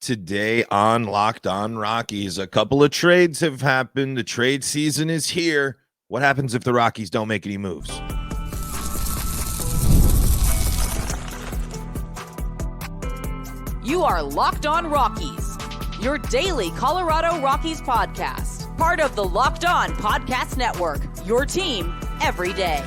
Today on Locked On Rockies, a couple of trades have happened. The trade season is here. What happens if the Rockies don't make any moves? You are Locked On Rockies, your daily Colorado Rockies podcast. Part of the Locked On Podcast Network, your team every day.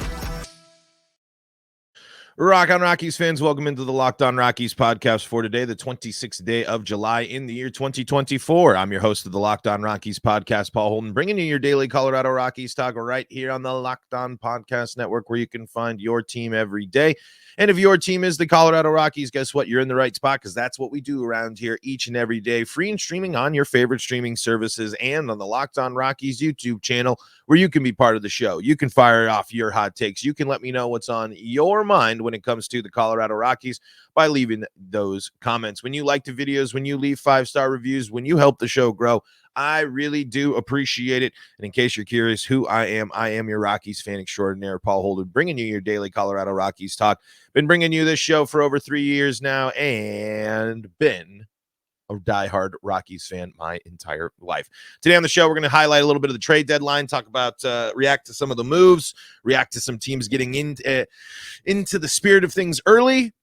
Rock on Rockies fans, welcome into the Locked On Rockies podcast for today, the 26th day of July in the year 2024. I'm your host of the Locked On Rockies podcast, Paul Holden, bringing you your daily Colorado Rockies talk right here on the Locked On Podcast Network, where you can find your team every day. And if your team is the Colorado Rockies, guess what? You're in the right spot, because that's what we do around here each and every day, free and streaming on your favorite streaming services and on the Locked On Rockies YouTube channel, where you can be part of the show. You can fire off your hot takes. You can let me know what's on your mind when it comes to the Colorado Rockies by leaving those comments. When you like the videos, when you leave 5-star reviews, when you help the show grow, I really do appreciate it. And in case you're curious who I am your Rockies fan extraordinaire, Paul Holden, bringing you your daily Colorado Rockies talk. Been bringing you this show for over 3 years now and been a diehard Rockies fan my entire life. Today on the show, we're going to highlight a little bit of the trade deadline, talk about, react to some of the moves, react to some teams getting into the spirit of things early.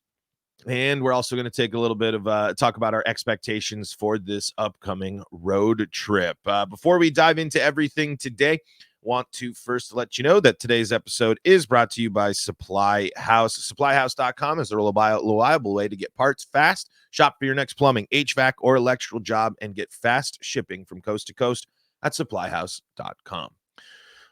And we're also going to take a little bit of talk about our expectations for this upcoming road trip. Before we dive into everything today, want to first let you know that today's episode is brought to you by SupplyHouse. SupplyHouse.com is a reliable way to get parts fast. Shop for your next plumbing, h-vac, or electrical job and get fast shipping from coast to coast at SupplyHouse.com.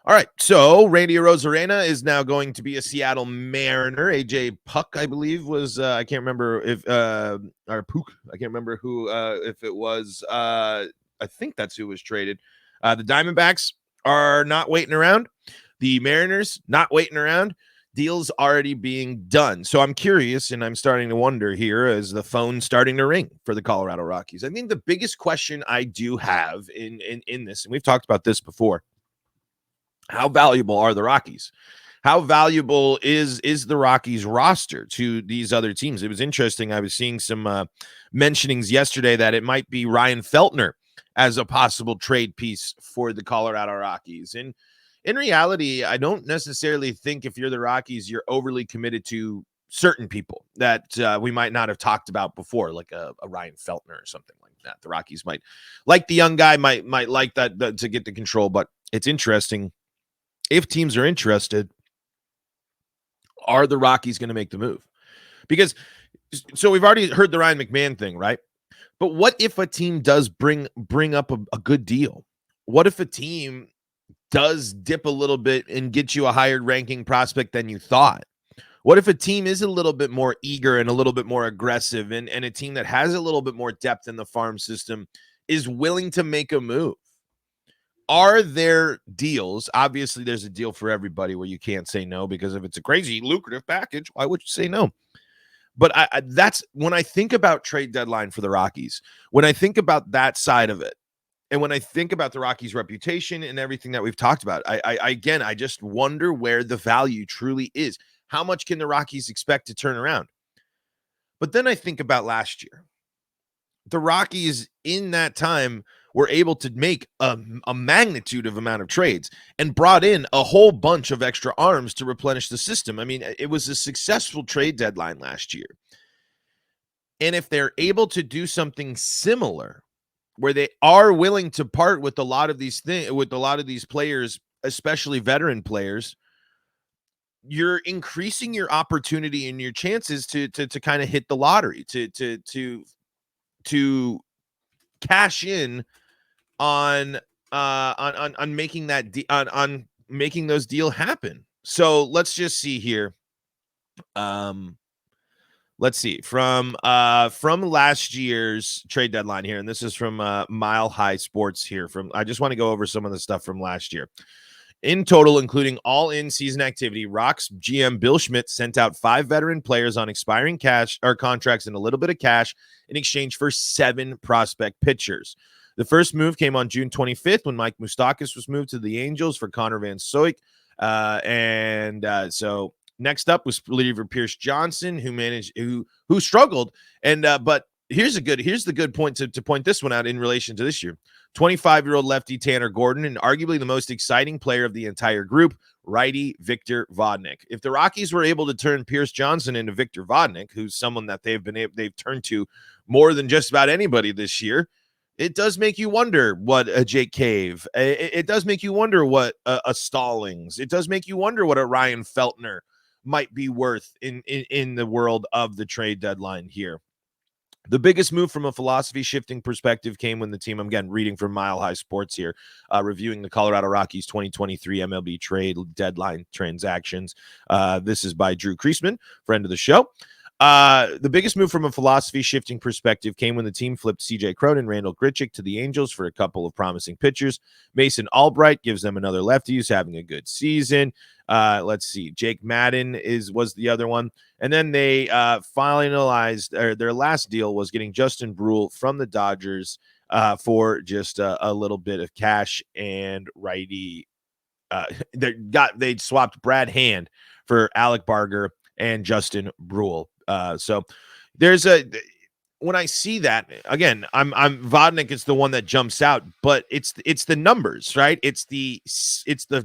All right, so Randy Arozarena is now going to be a Seattle Mariner. AJ Puck, I believe, was I can't remember if or Puck. I can't remember who if it was. I think that's who was traded. The Diamondbacks are not waiting around. The Mariners not waiting around. Deals already being done. So I'm curious, and I'm starting to wonder here, is the phone starting to ring for the Colorado Rockies? I think the biggest question I do have in this, and we've talked about this before. How valuable are the Rockies? How valuable is the Rockies roster to these other teams? It was interesting. I was seeing some mentionings yesterday that it might be Ryan Feltner as a possible trade piece for the Colorado Rockies. And in reality, I don't necessarily think if you're the Rockies, you're overly committed to certain people that we might not have talked about before, like a Ryan Feltner or something like that. The Rockies might like the young guy, might like that to get the control. But it's interesting. If teams are interested, are the Rockies going to make the move? Because, so we've already heard the Ryan McMahon thing, right? But what if a team does bring up a good deal? What if a team does dip a little bit and get you a higher ranking prospect than you thought? What if a team is a little bit more eager and a little bit more aggressive, and a team that has a little bit more depth in the farm system is willing to make a move? Are there deals? Obviously, there's a deal for everybody where you can't say no, because if it's a crazy lucrative package, why would you say no? But that's when I think about trade deadline for the Rockies, when I think about that side of it, and when I think about the Rockies' reputation and everything that we've talked about, I just wonder where the value truly is. How much can the Rockies expect to turn around? But then I think about last year. The Rockies in that time were able to make a magnitude of amount of trades and brought in a whole bunch of extra arms to replenish the system. I mean, it was a successful trade deadline last year. And if they're able to do something similar, where they are willing to part with a lot of these players, especially veteran players, you're increasing your opportunity and your chances to kind of hit the lottery, to cash in on making that on making those deals happen. So let's just see here. Let's see from last year's trade deadline here, and this is from Mile High Sports here. I just want to go over some of the stuff from last year. In total, including all in-season activity, Rocks GM Bill Schmidt sent out 5 veteran players on expiring cash or contracts and a little bit of cash in exchange for 7 prospect pitchers. The first move came on June 25th when Mike Moustakas was moved to the Angels for Connor Van Soik. So next up was reliever Pierce Johnson, who struggled, but here's the good point to point this one out in relation to this year. 25-year-old lefty Tanner Gordon, and arguably the most exciting player of the entire group, righty Victor Vodnik. If the Rockies were able to turn Pierce Johnson into Victor Vodnik, who's someone that they've turned to more than just about anybody this year, it does make you wonder what a Jake Cave. It does make you wonder what a Stallings. It does make you wonder what a Ryan Feltner might be worth in the world of the trade deadline here. The biggest move from a philosophy shifting perspective came when the team, I'm again reading from Mile High Sports here, reviewing the Colorado Rockies 2023 MLB trade deadline transactions. This is by Drew Kreisman, friend of the show. The biggest move from a philosophy shifting perspective came when the team flipped CJ Cron and Randall Grichuk to the Angels for a couple of promising pitchers. Mason Albright gives them another lefty who's having a good season. Let's see. Jake Madden was the other one. And then they finalized their last deal was getting Justin Brule from the Dodgers for just a little bit of cash and righty. They swapped Brad Hand for Alec Barger and Justin Brule. So there's when I see that again, I'm Vodnik is the one that jumps out, but it's the numbers, right? It's the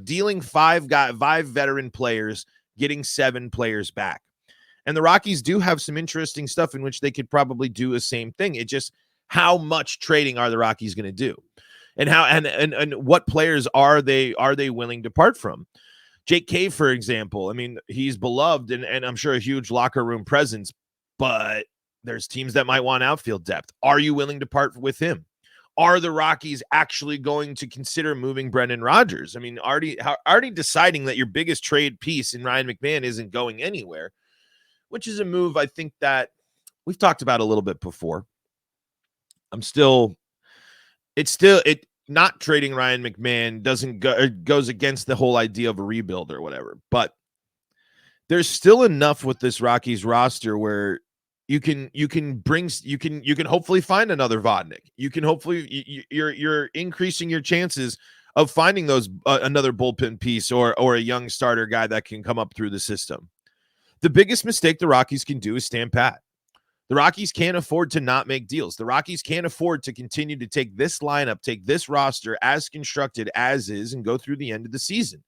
dealing five veteran players, getting 7 players back. And the Rockies do have some interesting stuff in which they could probably do the same thing. It just, how much trading are the Rockies going to do? And how and what players are they willing to part from? Jake Cave, for example, I mean, he's beloved and I'm sure a huge locker room presence, but there's teams that might want outfield depth. Are you willing to part with him? Are the Rockies actually going to consider moving Brendan Rodgers? I mean, already deciding that your biggest trade piece in Ryan McMahon isn't going anywhere, which is a move I think that we've talked about a little bit before. Not trading Ryan McMahon goes against the whole idea of a rebuild or whatever, but there's still enough with this Rockies roster where you can hopefully find another Vodnik. You can hopefully you're increasing your chances of finding those another bullpen piece or a young starter guy that can come up through the system. The biggest mistake the Rockies can do is stand pat. The Rockies can't afford to not make deals. The Rockies can't afford to continue to take this lineup, take this roster as constructed as is, and go through the end of the season.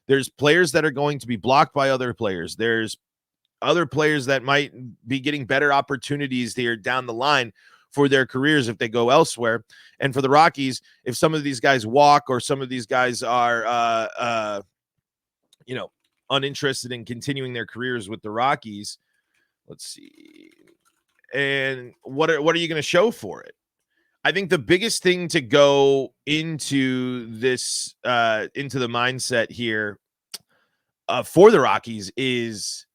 There's players that are going to be blocked by other players. There's other players that might be getting better opportunities here down the line for their careers if they go elsewhere. And for the Rockies, if some of these guys walk or some of these guys are, uninterested in continuing their careers with the Rockies, let's see. And what are you going to show for it? I think the biggest thing to go into this, into the mindset here for the Rockies is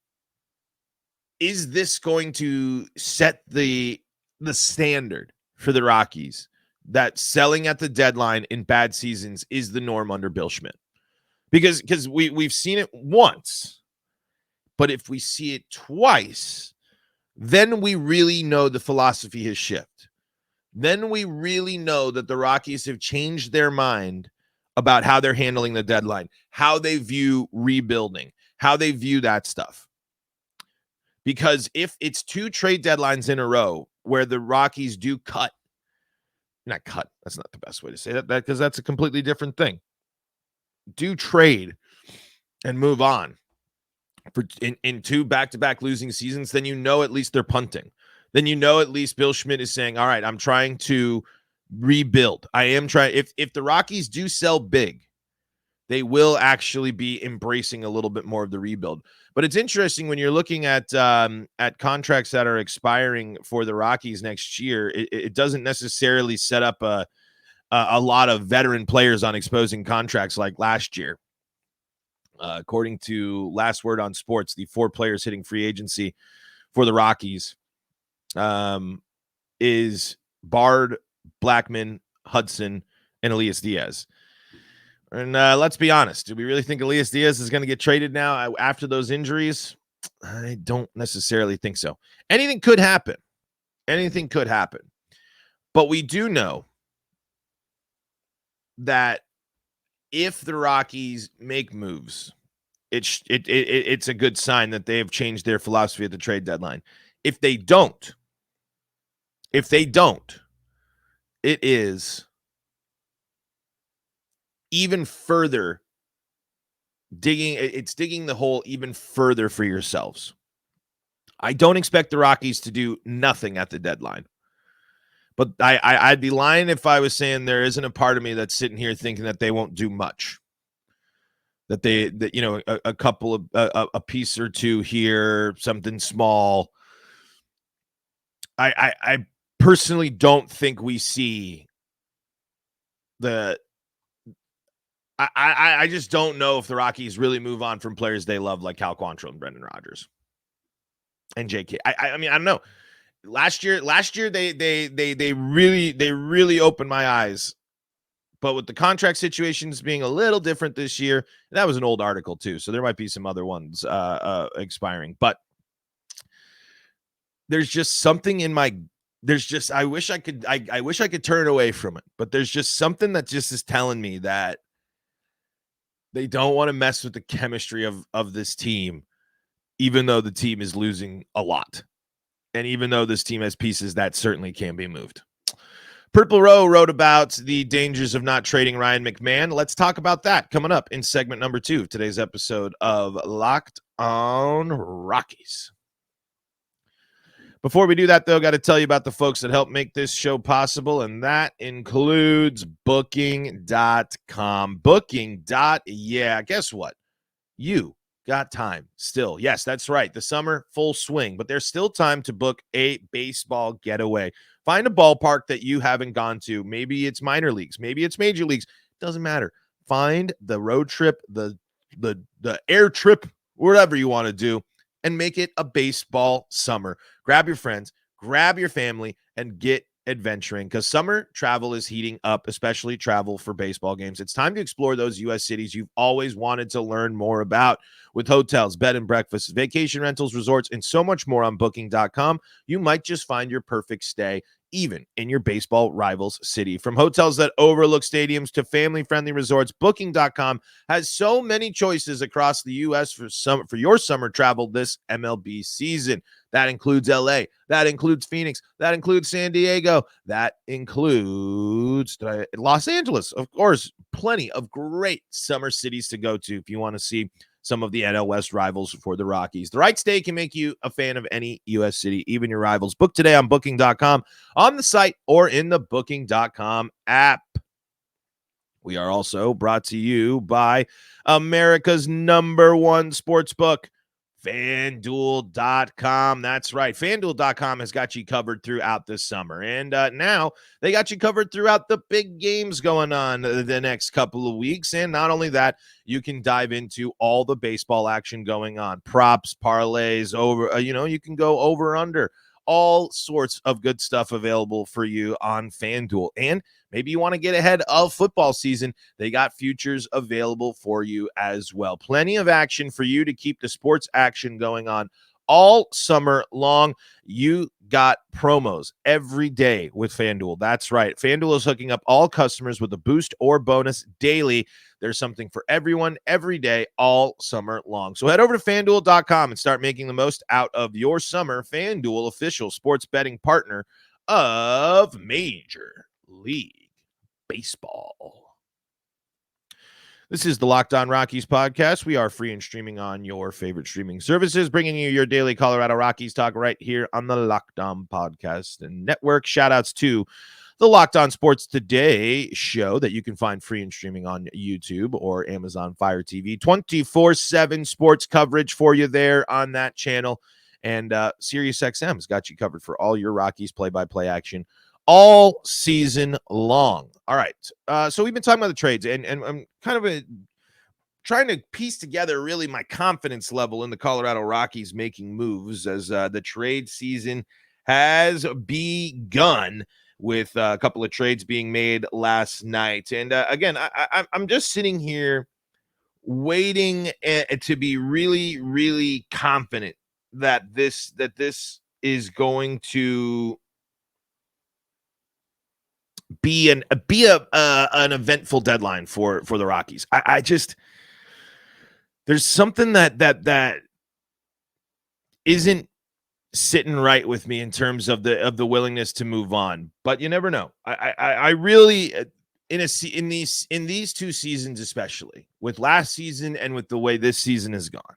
this going to set the standard for the Rockies that selling at the deadline in bad seasons is the norm under Bill Schmidt? Because we've seen it once, but if we see it twice, then we really know the philosophy has shifted. Then we really know that the Rockies have changed their mind about how they're handling the deadline, how they view rebuilding, how they view that stuff. Because if it's 2 trade deadlines in a row where the Rockies do not cut, that's not the best way to say that because that's a completely different thing. Do trade and move on in 2 back-to-back losing seasons, then at least they're punting. Then at least Bill Schmidt is saying, all right, I'm trying to rebuild. I am trying. If the Rockies do sell big, they will actually be embracing a little bit more of the rebuild. But it's interesting when you're looking at contracts that are expiring for the Rockies next year, it doesn't necessarily set up a lot of veteran players on exposing contracts like last year. According to Last Word on Sports, the 4 players hitting free agency for the Rockies is Bard, Blackmon, Hudson, and Elias Diaz. And let's be honest, do we really think Elias Diaz is going to get traded now after those injuries? I don't necessarily think so. Anything could happen. But we do know that if the Rockies make moves, it's a good sign that they have changed their philosophy at the trade deadline. If they don't, If they don't, it is even further digging the hole even further for yourselves. I don't expect the Rockies to do nothing at the deadline. But I'd be lying if I was saying there isn't a part of me that's sitting here thinking that they won't do much. That a couple of a piece or two here, something small. I personally don't think we see the. I just don't know if the Rockies really move on from players they love like Cal Quantrill and Brendan Rodgers and JK. I mean, I don't know. Last year they really opened my eyes. But with the contract situations being a little different this year, that was an old article too, so there might be some other ones expiring. But there's just something in my I wish I could turn away from it, but there's just something that just is telling me that they don't want to mess with the chemistry of this team, even though the team is losing a lot. And even though this team has pieces that certainly can be moved. Purple Row wrote about the dangers of not trading Ryan McMahon. Let's talk about that coming up in segment number 2 of today's episode of Locked on Rockies. Before we do that, though, got to tell you about the folks that help make this show possible, and that includes Booking.com. Yeah, guess what? You got time still. Yes, that's right. The summer, full swing, but there's still time to book a baseball getaway. Find a ballpark that you haven't gone to. Maybe it's minor leagues. Maybe it's major leagues. Doesn't matter. Find the road trip, the air trip, whatever you want to do, and make it a baseball summer. Grab your friends, grab your family, and get adventuring because summer travel is heating up, especially travel for baseball games. It's time to explore those U.S. cities you've always wanted to learn more about. With hotels, bed and breakfasts, vacation rentals, resorts, and so much more on Booking.com, you might just find your perfect stay, even in your baseball rivals city. From hotels that overlook stadiums to family-friendly resorts, Booking.com has so many choices across the U.S. for your summer travel this MLB season. That includes LA. That includes Phoenix. That includes San Diego. That includes Los Angeles. Of course, plenty of great summer cities to go to if you want to see some of the NL West rivals for the Rockies. The right stay can make you a fan of any U.S. city, even your rivals. Book today on Booking.com, on the site, or in the Booking.com app. We are also brought to you by America's #1 sportsbook, FanDuel.com. That's right. FanDuel.com has got you covered throughout this summer. And now they got you covered throughout the big games going on the next couple of weeks. And not only that, you can dive into all the baseball action going on. Props, parlays, you can go over, under. All sorts of good stuff available for you on FanDuel. And maybe you want to get ahead of football season. They got futures available for you as well. Plenty of action for you to keep the sports action going on all summer long. You got promos every day with FanDuel. That's right. FanDuel is hooking up all customers with a boost or bonus daily. There's something for everyone every day all summer long. So head over to FanDuel.com and start making the most out of your summer. FanDuel, official sports betting partner of Major League Baseball. This is the Locked On Rockies podcast. We are free and streaming on your favorite streaming services, bringing you your daily Colorado Rockies talk right here on the Locked On Podcast and Network. Shout-outs to the Locked On Sports Today show that you can find free and streaming on YouTube or Amazon Fire TV. 24/7 sports coverage for you there on that channel. And SiriusXM's got you covered for all your Rockies play-by-play action all season long. All right. So we've been talking about the trades, and I'm kind of trying to piece together really my confidence level in the Colorado Rockies making moves as the trade season has begun with a couple of trades being made last night. And again, I'm just sitting here waiting to be really, really confident that this is going to be an eventful deadline for the Rockies. I just, there's something that isn't sitting right with me in terms of the willingness to move on. But you never know. I really in these 2 seasons, especially with last season and with the way this season has gone,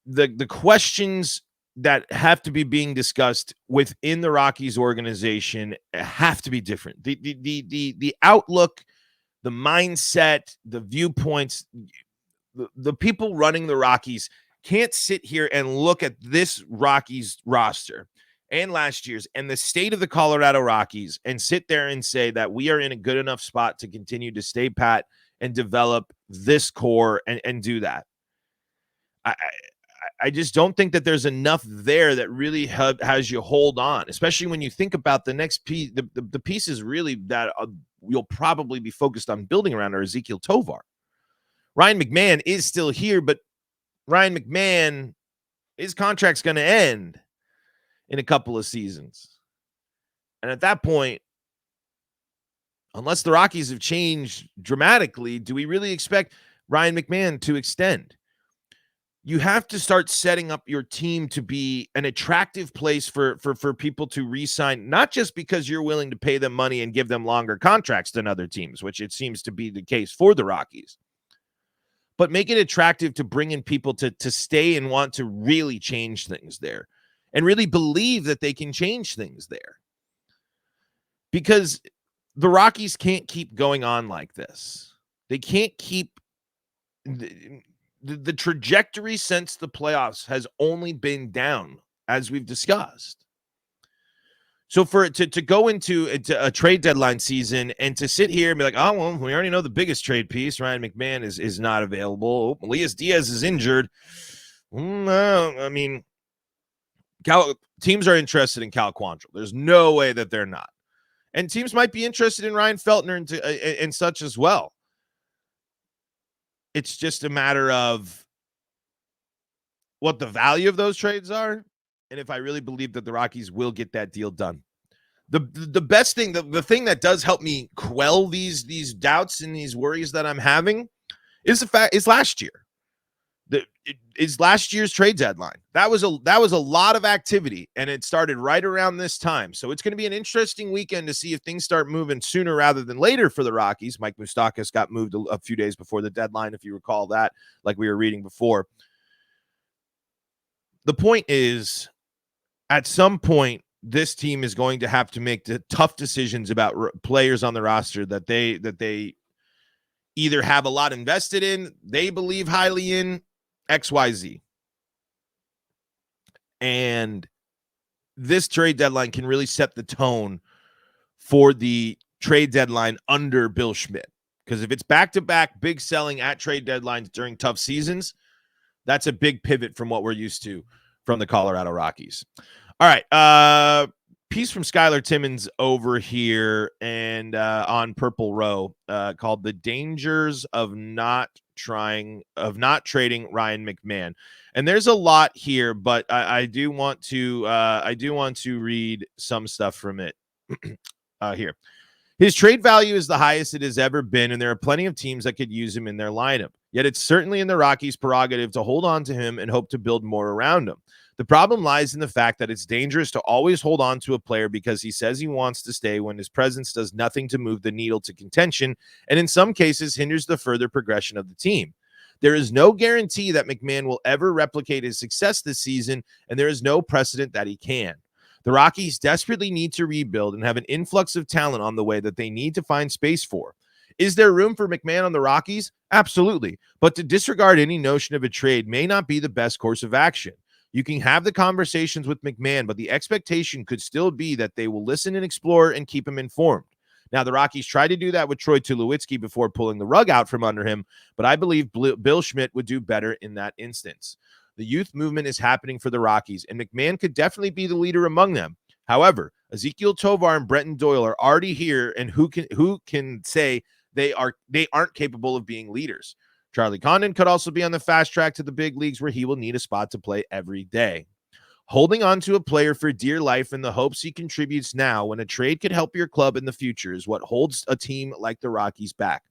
the questions that have to be being discussed within the Rockies organization have to be different. The outlook, the mindset, the viewpoints, the people running the Rockies can't sit here and look at this Rockies roster and last year's and the state of the Colorado Rockies and sit there and say that we are in a good enough spot to continue to stay pat and develop this core and do that. I just don't think that there's enough there that really has you hold on, especially when you think about the next piece. The pieces really that you'll probably be focused on building around are Ezequiel Tovar. Ryan McMahon is still here, but Ryan McMahon, his contract's going to end in a couple of seasons. And at that point, unless the Rockies have changed dramatically, do we really expect Ryan McMahon to extend? You have to start setting up your team to be an attractive place for people to re-sign, not just because you're willing to pay them money and give them longer contracts than other teams, which it seems to be the case for the Rockies, but make it attractive to bring in people to stay and want to really change things there and really believe that they can change things there. Because the Rockies can't keep going on like this. They can't keep the trajectory since the playoffs has only been down, as we've discussed. So for it to go into a trade deadline season and to sit here and be like, oh, well, we already know the biggest trade piece, Ryan McMahon is not available. Elias Diaz is injured. I mean, teams are interested in Cal Quantrill. There's no way that they're not. And teams might be interested in Ryan Feltner and such as well. It's just a matter of what the value of those trades are. And if I really believe that the Rockies will get that deal done. The best thing, the thing that does help me quell these doubts and these worries that I'm having is last year. It's last year's trade deadline. That was a lot of activity, and it started right around this time. So it's going to be an interesting weekend to see if things start moving sooner rather than later for the Rockies. Mike Moustakas got moved a few days before the deadline, if you recall that, like we were reading before. The point is, at some point, this team is going to have to make the tough decisions about players on the roster that they either have a lot invested in, they believe highly in, XYZ. And this trade deadline can really set the tone for the trade deadline under Bill Schmidt. Because if it's back-to-back big selling at trade deadlines during tough seasons, that's a big pivot from what we're used to from the Colorado Rockies. All right. Piece from Skylar Timmons over here and on Purple Row called "The Dangers of Not Trading Ryan McMahon." And there's a lot here, but I do want to read some stuff from it here. His trade value is the highest it has ever been, and there are plenty of teams that could use him in their lineup. Yet it's certainly in the Rockies' prerogative to hold on to him and hope to build more around him. The problem lies in the fact that it's dangerous to always hold on to a player because he says he wants to stay when his presence does nothing to move the needle to contention, and in some cases hinders the further progression of the team. There is no guarantee that McMahon will ever replicate his success this season, and there is no precedent that he can. The Rockies desperately need to rebuild and have an influx of talent on the way that they need to find space for. Is there room for McMahon on the Rockies? Absolutely. But to disregard any notion of a trade may not be the best course of action. You can have the conversations with McMahon, but the expectation could still be that they will listen and explore and keep him informed. Now, the Rockies tried to do that with Troy Tulowitzki before pulling the rug out from under him, but I believe Bill Schmidt would do better in that instance. The youth movement is happening for the Rockies, and McMahon could definitely be the leader among them. However, Ezequiel Tovar and Brenton Doyle are already here, and who can say they aren't capable of being leaders? Charlie Condon could also be on the fast track to the big leagues where he will need a spot to play every day. Holding on to a player for dear life in the hopes he contributes now when a trade could help your club in the future is what holds a team like the Rockies back.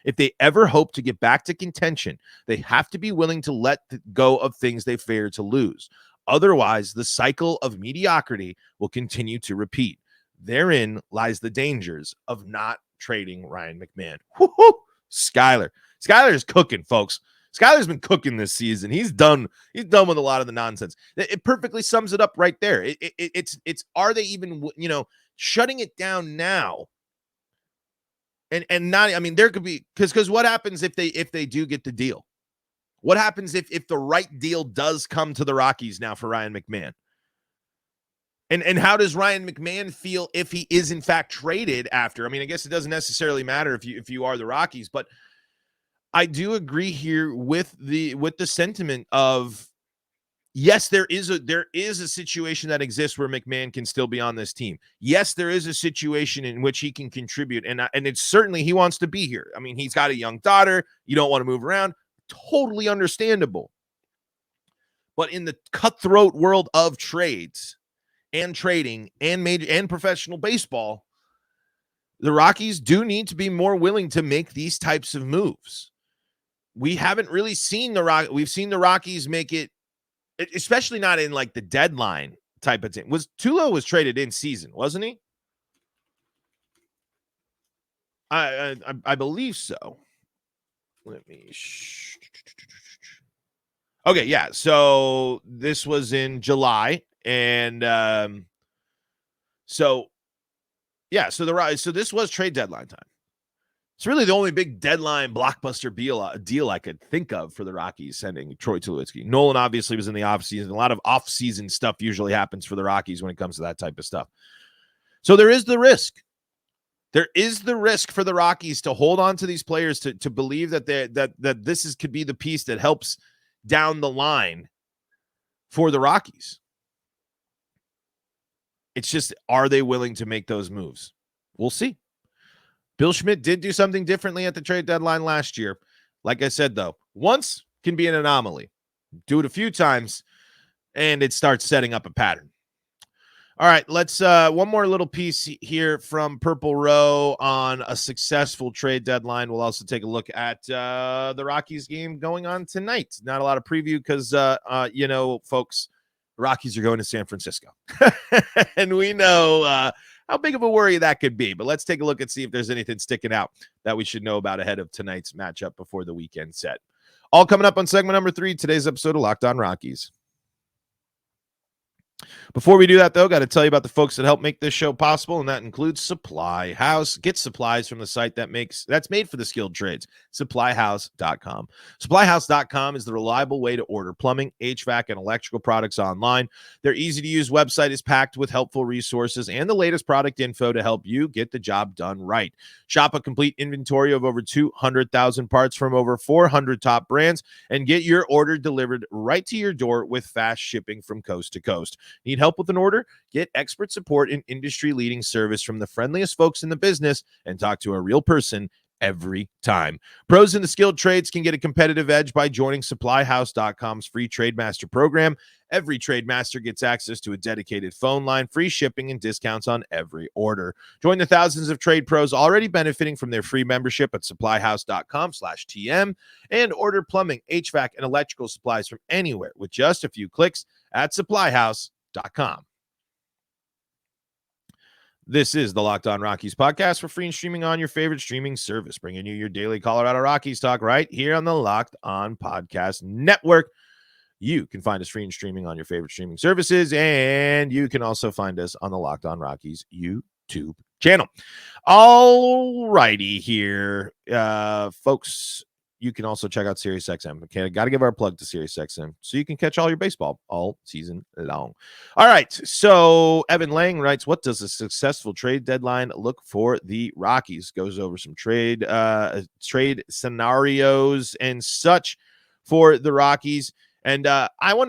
If they ever hope to get back to contention, they have to be willing to let go of things they fear to lose. Otherwise, the cycle of mediocrity will continue to repeat. Therein lies the dangers of not trading Ryan McMahon. Woo-hoo! Skyler is cooking, folks. Skyler's been cooking this season. He's done with a lot of the nonsense. It perfectly sums it up right there. It's are they even, shutting it down now? And not, I mean, there could be, because what happens if they do get the deal? What happens if the right deal does come to the Rockies now for Ryan McMahon? And how does Ryan McMahon feel if he is in fact traded after? I mean, I guess it doesn't necessarily matter if you are the Rockies, but I do agree here with the sentiment of, yes, there is a situation that exists where McMahon can still be on this team. Yes, there is a situation in which he can contribute, and it's certainly he wants to be here. I mean, he's got a young daughter. You don't want to move around. Totally understandable. But in the cutthroat world of trades and trading and major and professional baseball, the Rockies do need to be more willing to make these types of moves. We haven't really seen we've seen the Rockies make it, especially not in like the deadline type of thing. Tulo was traded in season, wasn't he? I believe so. Let me. Okay, yeah. So this was in July, and so this was trade deadline time. It's really the only big deadline blockbuster deal I could think of for the Rockies sending Troy Tulowitzki. Nolan obviously was in the offseason. A lot of off-season stuff usually happens for the Rockies when it comes to that type of stuff. So there is the risk. There is the risk for the Rockies to hold on to these players to believe that this could be the piece that helps down the line for the Rockies. It's just, are they willing to make those moves? We'll see. Bill Schmidt did do something differently at the trade deadline last year. Like I said, though, once can be an anomaly. Do it a few times, and it starts setting up a pattern. All right, let's one more little piece here from Purple Row on a successful trade deadline. We'll also take a look at the Rockies game going on tonight. Not a lot of preview because, folks, the Rockies are going to San Francisco. And we know how big of a worry that could be. But let's take a look and see if there's anything sticking out that we should know about ahead of tonight's matchup before the weekend set. All coming up on segment number 3, today's episode of Locked On Rockies. Before we do that, though, got to tell you about the folks that help make this show possible, and that includes SupplyHouse. Get supplies from the site that's made for the skilled trades, SupplyHouse.com. SupplyHouse.com is the reliable way to order plumbing, HVAC, and electrical products online. Their easy-to-use website is packed with helpful resources and the latest product info to help you get the job done right. Shop a complete inventory of over 200,000 parts from over 400 top brands and get your order delivered right to your door with fast shipping from coast to coast. Need help with an order? Get expert support and industry-leading service from the friendliest folks in the business and talk to a real person every time. Pros in the skilled trades can get a competitive edge by joining SupplyHouse.com's free Trade Master program. Every Trade Master gets access to a dedicated phone line, free shipping, and discounts on every order. Join the thousands of trade pros already benefiting from their free membership at SupplyHouse.com/TM and order plumbing, HVAC, and electrical supplies from anywhere with just a few clicks at SupplyHouse.com. This is the Locked On Rockies podcast for free and streaming on your favorite streaming service, bringing you your daily Colorado Rockies talk right here on the Locked On Podcast Network. You can find us free and streaming on your favorite streaming services, and you can also find us on the Locked On Rockies YouTube channel. All righty here, folks. You can also check out SiriusXM. Okay, got to give our plug to SiriusXM so you can catch all your baseball all season long. All right, so Evan Lang writes, what does a successful trade deadline look for the Rockies? Goes over some trade scenarios and such for the Rockies. And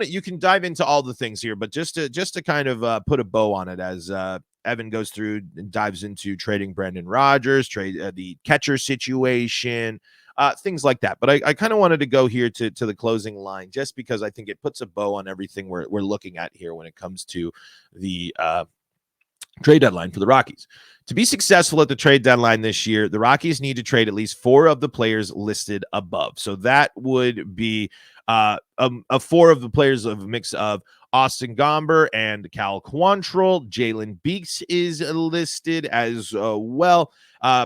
you can dive into all the things here, but just to kind of put a bow on it as Evan goes through and dives into trading Brendan Rodgers, the catcher situation, things like that. But I kind of wanted to go here to the closing line just because I think it puts a bow on everything we're looking at here when it comes to the trade deadline for the Rockies. To be successful at the trade deadline this year, the Rockies need to trade at least 4 of the players listed above. So that would be 4 of the players of a mix of Austin Gomber and Cal Quantrill. Jalen Beeks is listed as well.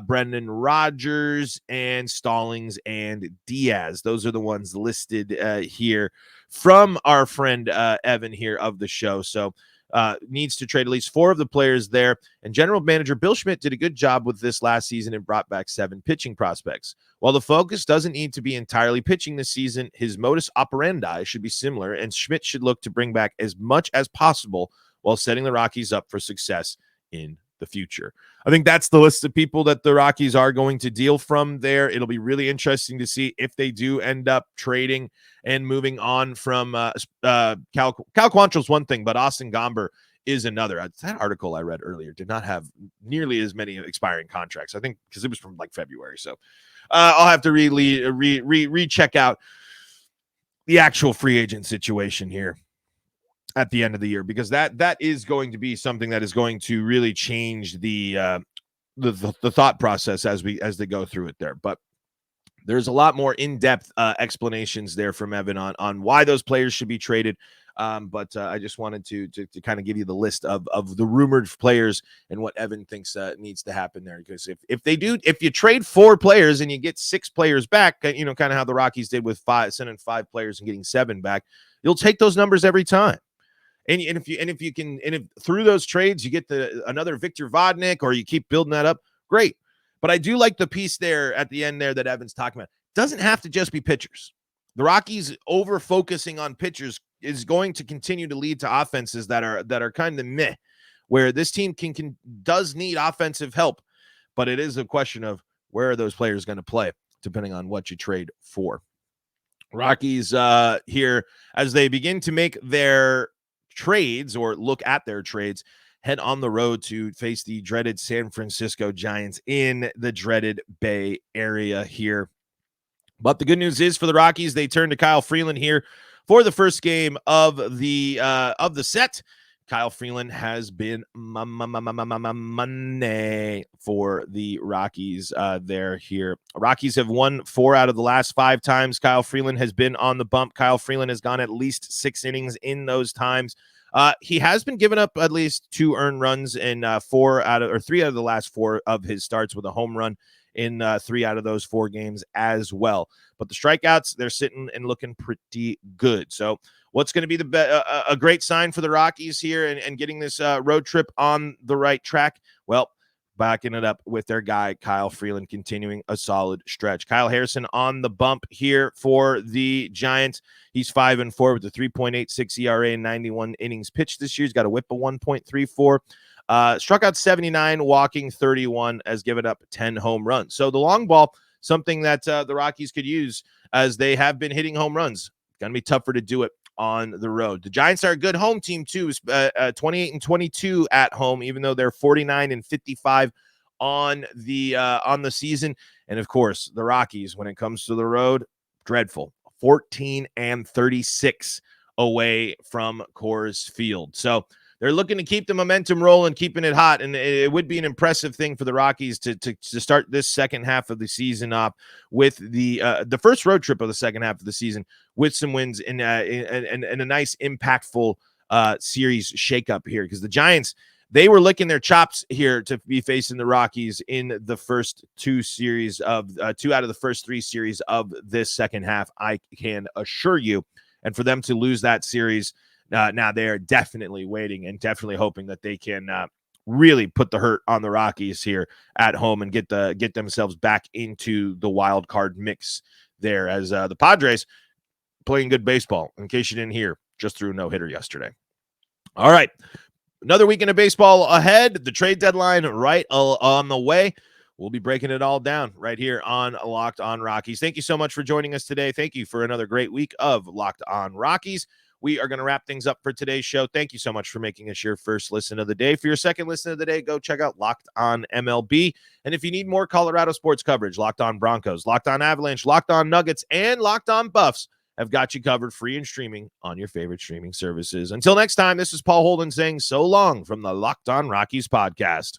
Brendan Rodgers and Stallings and Diaz. Those are the ones listed here from our friend Evan here of the show. So needs to trade at least 4 of the players there. And general manager Bill Schmidt did a good job with this last season and brought back 7 pitching prospects. While the focus doesn't need to be entirely pitching this season, his modus operandi should be similar, and Schmidt should look to bring back as much as possible while setting the Rockies up for success in the future. I think that's the list of people that the Rockies are going to deal from there. It'll be really interesting to see if they do end up trading and moving on from Cal Quantrill's one thing, but Austin Gomber is another. That article I read earlier did not have nearly as many expiring contracts, I think, because it was from like February. So I'll have to recheck out the actual free agent situation here at the end of the year, because that is going to be something that is going to really change the thought process as they go through it there. But there's a lot more in-depth explanations there from Evan on why those players should be traded. But I just wanted to kind of give you the list of the rumored players and what Evan thinks needs to happen there. Because if you trade 4 players and you get 6 players back, kind of how the Rockies did with sending 5 players and getting 7 back, you'll take those numbers every time. And if through those trades you get another Victor Vodnik, or you keep building that up, great. But I do like the piece there at the end there that Evan's talking about. It doesn't have to just be pitchers. The Rockies over focusing on pitchers is going to continue to lead to offenses that are kind of meh, where this team does need offensive help, but it is a question of where are those players going to play depending on what you trade for. Rockies here, as they begin to make their trades or look at their trades, head on the road to face the dreaded San Francisco Giants in the dreaded Bay Area here. But the good news is for the Rockies, they turn to Kyle Freeland here for the first game of the set. Kyle Freeland has been money for the Rockies there here. Rockies have won 4 out of the last 5 times Kyle Freeland has been on the bump. Kyle Freeland has gone at least 6 innings in those times. He has been giving up at least 2 earned runs in 3 out of the last 4 of his starts, with a home run in 3 out of those 4 games as well. But the strikeouts, they're sitting and looking pretty good. So what's going to be a great sign for the Rockies here and getting this road trip on the right track? Well, backing it up with their guy, Kyle Freeland, continuing a solid stretch. Kyle Harrison on the bump here for the Giants. He's 5-4 with a 3.86 ERA and 91 innings pitched this year. He's got a whip of 1.34. Struck out 79, walking 31, has given up 10 home runs. So the long ball, something that the Rockies could use, as they have been hitting home runs. Going to be tougher to do it on the road. The Giants are a good home team too, 28-22 at home, even though they're 49-55 on the season. And of course, the Rockies, when it comes to the road, dreadful, 14-36 away from Coors Field. So they're looking to keep the momentum rolling, keeping it hot, and it would be an impressive thing for the Rockies to start this second half of the season off with the first road trip of the second half of the season with some wins in a nice, impactful series shakeup here, because the Giants, they were licking their chops here to be facing the Rockies in the first 2 series of 2 out of the first 3 series of this second half, I can assure you. And for them to lose that series, now they are definitely waiting and definitely hoping that they can really put the hurt on the Rockies here at home and get themselves back into the wild card mix there, as the Padres playing good baseball. In case you didn't hear, just threw a no-hitter yesterday. All right, another weekend of baseball ahead. The trade deadline right on the way. We'll be breaking it all down right here on Locked On Rockies. Thank you so much for joining us today. Thank you for another great week of Locked On Rockies. We are going to wrap things up for today's show. Thank you so much for making us your first listen of the day. For your second listen of the day, go check out Locked On MLB. And if you need more Colorado sports coverage, Locked On Broncos, Locked On Avalanche, Locked On Nuggets, and Locked On Buffs have got you covered, free and streaming on your favorite streaming services. Until next time, this is Paul Holden saying so long from the Locked On Rockies podcast.